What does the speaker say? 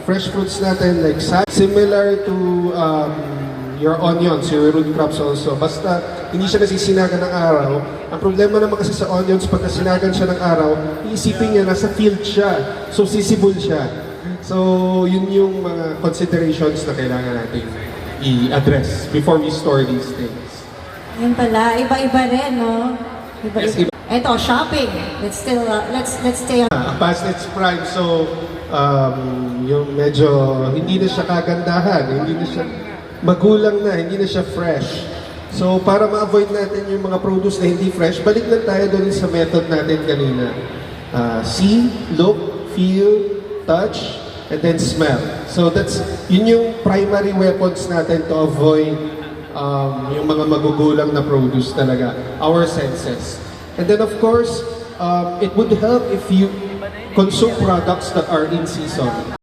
fresh fruits natin, like similar to your onions, your root crops also. Basta hindi siya nasisinagan ng araw. Ang problema naman kasi sa onions, pag nasinagan siya ng araw, iisipin niya, nasa field siya. So, sisibol siya. So, yun yung mga considerations na kailangan natin i-address before we store these things. Yun pala, iba-iba rin, no? Iba-iba. Yes, iba. Eto, shopping. Let's stay on. Past its prime, so yung medyo hindi na siya kagandahan, hindi na siya magulang na, hindi na siya fresh. So para ma-avoid natin yung mga produce na hindi fresh, balik lang tayo doon sa method natin kanina. See, look, feel, touch, and then smell. So yun yung primary weapons natin to avoid yung mga magugulang na produce talaga, our senses. And then of course, it would help if you consume products that are in season.